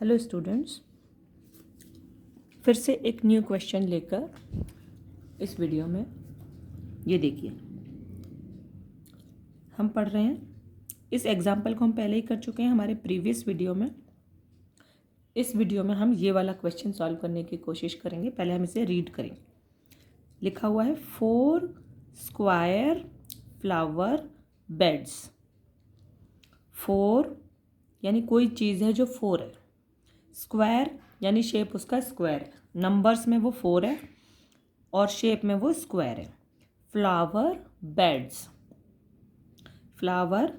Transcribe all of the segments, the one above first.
Hello students, फिर से एक न्यू क्वेश्चन लेकर इस वीडियो में ये देखिए हम पढ़ रहे हैं। इस एग्जाम्पल को हम पहले ही कर चुके हैं हमारे प्रीवियस वीडियो में। इस वीडियो में हम ये वाला क्वेश्चन सॉल्व करने की कोशिश करेंगे। पहले हम इसे रीड करेंगे। लिखा हुआ है 4 स्क्वायर फ्लावर बेड्स। 4 यानी कोई चीज़ है जो 4 है। स्क्वायर यानी शेप उसका स्क्वायर है, नंबर्स में वो 4 है और शेप में वो स्क्वायर है। फ्लावर बेड्स, फ्लावर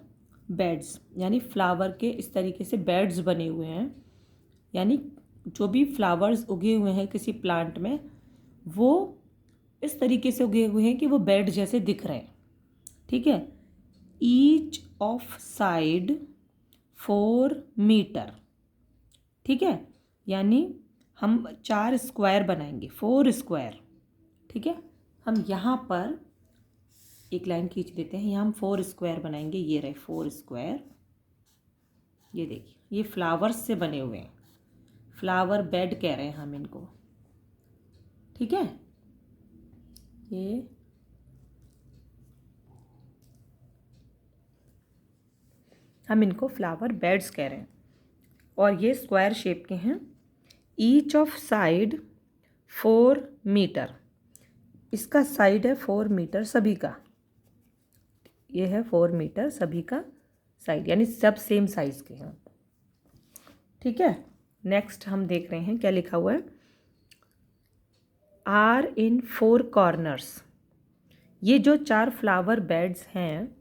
बेड्स यानी फ्लावर के इस तरीके से बेड्स बने हुए हैं, यानी जो भी फ्लावर्स उगे हुए हैं किसी प्लांट में वो इस तरीके से उगे हुए हैं कि वो बेड जैसे दिख रहे हैं। ठीक है। Each of side 4 metre. ठीक है, यानी हम 4 स्क्वायर बनाएंगे, 4 स्क्वायर। ठीक है, हम यहाँ पर एक लाइन खींच देते हैं। यहाँ हम 4 स्क्वायर बनाएंगे। ये रहे 4 स्क्वायर। ये देखिए, ये फ्लावर्स से बने हुए हैं, फ्लावर बेड कह रहे हैं हम इनको। ठीक है, ये हम इनको फ्लावर बेड्स कह रहे हैं और ये स्क्वायर शेप के हैं। Each of side 4 metre. इसका साइड है 4 मीटर सभी का। ये है 4 मीटर सभी का साइड, यानी सब सेम साइज के हैं। ठीक है, नेक्स्ट हम देख रहे हैं क्या लिखा हुआ है। Are in 4 corners. ये जो 4 फ्लावर बेड्स हैं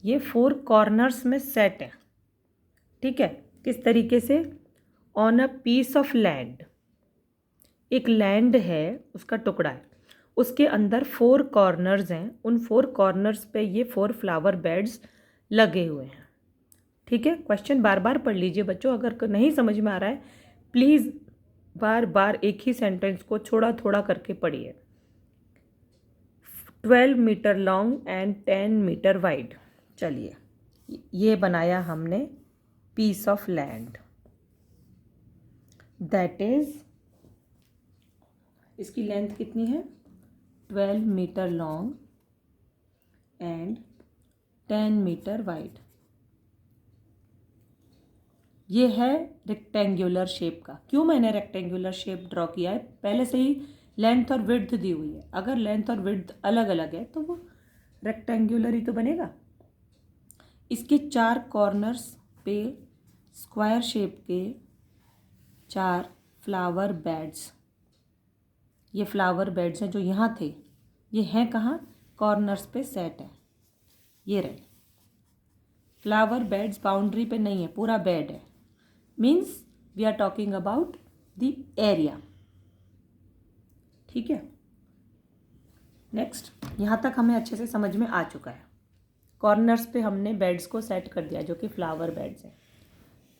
ये 4 कॉर्नर्स में सेट हैं। ठीक है, किस तरीके से? On a piece of land. एक लैंड है, उसका टुकड़ा है, उसके अंदर 4 कॉर्नर्स हैं। उन 4 कॉर्नर्स पे ये 4 फ्लावर बेड्स लगे हुए हैं। ठीक है, क्वेश्चन बार बार पढ़ लीजिए बच्चों। अगर नहीं समझ में आ रहा है प्लीज़ बार बार एक ही सेंटेंस को थोड़ा थोड़ा करके पढ़िए। 12 metre long and 10 metre wide. चलिए, ये बनाया हमने piece of land, that is इसकी लेंथ कितनी है? 12 metre long and 10 metre wide. ये है रेक्टेंगुलर शेप का। क्यों मैंने रेक्टेंगुलर शेप ड्रॉ किया है? पहले से ही लेंथ और विड्थ दी हुई है। अगर लेंथ और विड्थ अलग अलग है तो वो रेक्टेंगुलर ही तो बनेगा। इसके 4 कॉर्नर्स पे स्क्वायर शेप के 4 फ्लावर बेड्स। ये फ्लावर बेड्स हैं जो यहाँ थे, ये हैं कहाँ? कॉर्नर्स पे सेट है। ये रहे फ्लावर बेड्स, बाउंड्री पे नहीं है, पूरा बेड है। Means we are talking about the area. ठीक है, नेक्स्ट, यहाँ तक हमें अच्छे से समझ में आ चुका है। कॉर्नर्स पे हमने बेड्स को सेट कर दिया जो कि फ्लावर बेड्स हैं।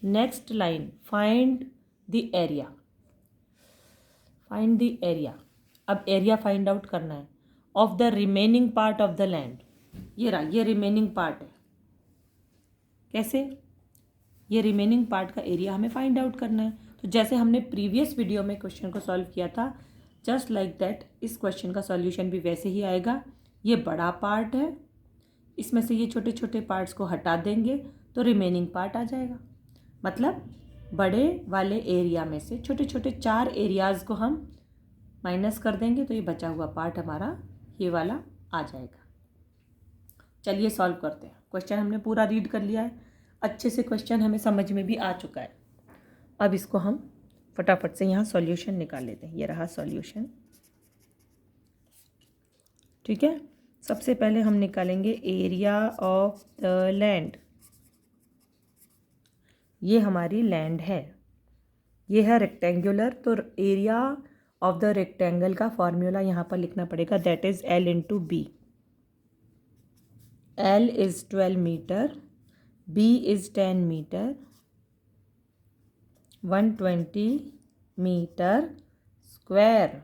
Next line, find the area. Find the area. अब एरिया फाइंड आउट करना है of the remaining part of the land. ये रहा, ये रिमेनिंग पार्ट है। कैसे? ये रिमेनिंग पार्ट का एरिया हमें फाइंड आउट करना है। तो जैसे हमने प्रीवियस वीडियो में क्वेश्चन को सॉल्व किया था, जस्ट लाइक दैट इस क्वेश्चन का सॉल्यूशन भी वैसे ही आएगा। ये बड़ा पार्ट है, इसमें से ये छोटे छोटे पार्ट्स को हटा देंगे तो रिमेनिंग पार्ट आ जाएगा। मतलब बड़े वाले एरिया में से छोटे छोटे 4 एरियाज़ को हम माइनस कर देंगे तो ये बचा हुआ पार्ट हमारा ये वाला आ जाएगा। चलिए सॉल्व करते हैं। क्वेश्चन हमने पूरा रीड कर लिया है, अच्छे से क्वेश्चन हमें समझ में भी आ चुका है। अब इसको हम फटाफट से यहाँ सॉल्यूशन निकाल लेते हैं। ये रहा सॉल्यूशन। ठीक है, सबसे पहले हम निकालेंगे एरिया ऑफ द लैंड। ये हमारी लैंड है, ये है रेक्टेंगुलर, तो एरिया ऑफ द रेक्टेंगल का फॉर्मूला यहाँ पर लिखना पड़ेगा, that is L into b. L is 12 metre, B is 10 metre, 120 metre square.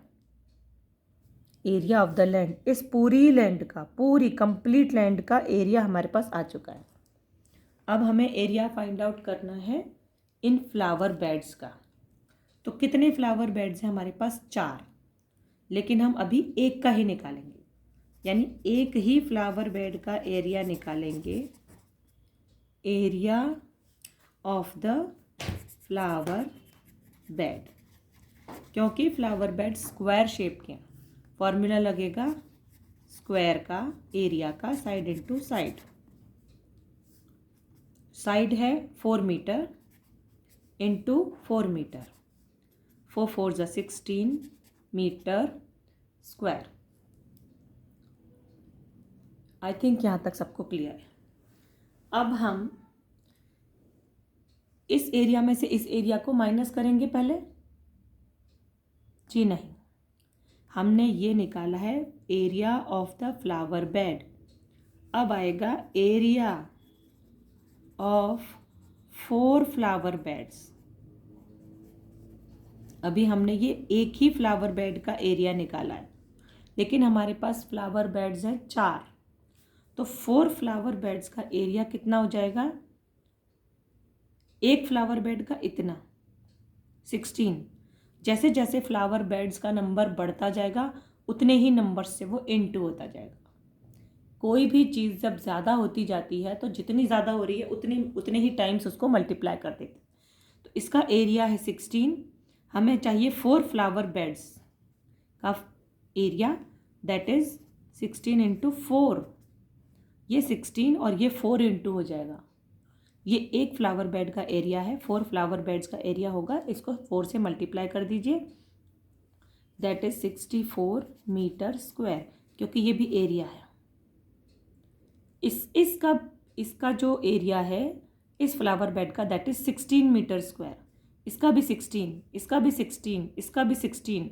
Area of the land, इस पूरी लैंड का, पूरी कंप्लीट लैंड का एरिया हमारे पास आ चुका है। अब हमें एरिया फाइंड आउट करना है इन फ्लावर बेड्स का। तो कितने फ्लावर बेड्स हैं हमारे पास? 4, लेकिन हम अभी एक का ही निकालेंगे, यानी एक ही फ्लावर बेड का एरिया निकालेंगे। Area of the flower bed, क्योंकि फ्लावर बेड स्क्वायर शेप के हैं, फॉर्मूला लगेगा स्क्वायर का एरिया का साइड इंटू साइड। साइड है 4 मीटर इंटू 4 मीटर, 4 4 ज़ा 16 मीटर स्क्वायर। आई थिंक यहाँ तक सबको क्लियर है। अब हम इस एरिया में से इस एरिया को माइनस करेंगे पहले। जी नहीं, हमने ये निकाला है area of the flower bed. अब आएगा एरिया ऑफ 4 फ्लावर बेड्स। अभी हमने ये एक ही फ्लावर बेड का एरिया निकाला है, लेकिन हमारे पास फ्लावर बेड्स हैं 4, तो 4 फ्लावर बेड्स का एरिया कितना हो जाएगा? एक फ्लावर बेड का इतना 16। जैसे जैसे फ्लावर बेड्स का नंबर बढ़ता जाएगा उतने ही नंबर से वो इनटू होता जाएगा। कोई भी चीज़ जब ज़्यादा होती जाती है तो जितनी ज़्यादा हो रही है उतने ही टाइम्स उसको मल्टीप्लाई कर देते। तो इसका एरिया है 16, हमें चाहिए 4 फ्लावर बेड्स का एरिया, दैट इज़ 16 इंटू 4। ये 16 और ये 4 इंटू हो जाएगा। ये एक फ्लावर बेड का एरिया है, 4 फ्लावर बेड्स का एरिया होगा, इसको 4 से मल्टीप्लाई कर दीजिए, दैट इज 64 मीटर स्क्वायर, क्योंकि ये भी एरिया है। इसका जो एरिया है इस फ्लावर बेड का, दैट इज 16 मीटर स्क्वायर। इसका भी 16, इसका भी 16, इसका भी 16।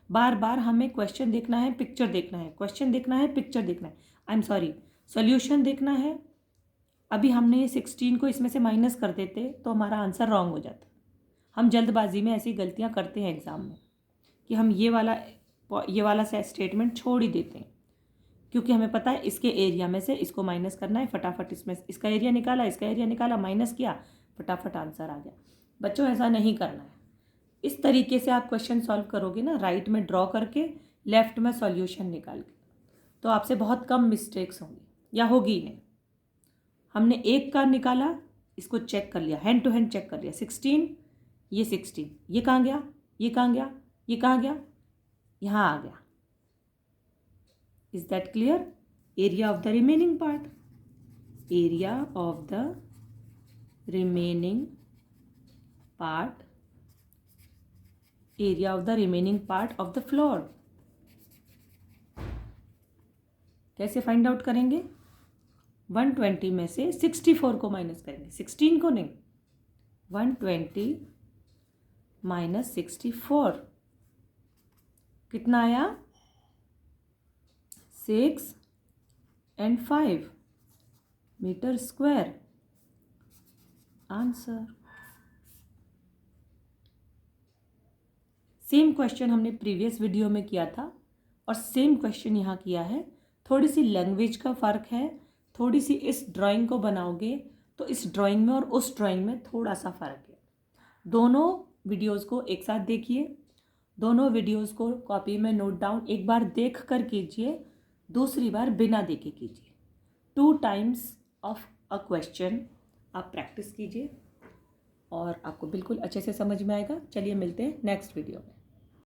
बार बार हमें क्वेश्चन देखना है, पिक्चर देखना है, क्वेश्चन देखना है, पिक्चर देखना है, आई एम सॉरी, सॉल्यूशन देखना है। अभी हमने ये 16 को इसमें से माइनस कर देते तो हमारा आंसर रॉन्ग हो जाता। हम जल्दबाजी में ऐसी गलतियां करते हैं एग्ज़ाम में कि हम ये वाला स्टेटमेंट छोड़ ही देते हैं, क्योंकि हमें पता है इसके एरिया में से इसको माइनस करना है। फटाफट इसमें इसका एरिया निकाला, इसका एरिया निकाला, माइनस किया, फटाफट आंसर आ गया। बच्चों ऐसा नहीं करना है। इस तरीके से आप क्वेश्चन सॉल्व करोगे ना, राइट में ड्रॉ करके लेफ्ट में सॉल्यूशन निकाल के, तो आपसे बहुत कम मिस्टेक्स होंगी या होगी ही नहीं। हमने एक का निकाला, इसको चेक कर लिया, हैंड टू हैंड चेक कर लिया, 16, ये 16, ये कहाँ गया, ये कहाँ गया, ये कहाँ गया, यहाँ आ गया। Is that clear? Area of the remaining part, area of the remaining part, area of the remaining part of the floor. कैसे फाइंड आउट करेंगे? 120 में से 64 को माइनस करेंगे, 16 को नहीं, 120 माइनस 64 कितना आया? 6 and 5 metre square. Answer. Same question हमने प्रीवियस वीडियो में किया था और सेम क्वेश्चन यहाँ किया है। थोड़ी सी लैंग्वेज का फ़र्क है, थोड़ी सी इस ड्राइंग को बनाओगे तो इस ड्राइंग में और उस ड्राइंग में थोड़ा सा फ़र्क है। दोनों वीडियोस को एक साथ देखिए, दोनों वीडियोस को कॉपी में नोट डाउन एक बार देख कर कीजिए, दूसरी बार बिना देखे कीजिए। 2 टाइम्स ऑफ अ क्वेश्चन आप प्रैक्टिस कीजिए और आपको बिल्कुल अच्छे से समझ में आएगा। चलिए मिलते हैं नेक्स्ट वीडियो में।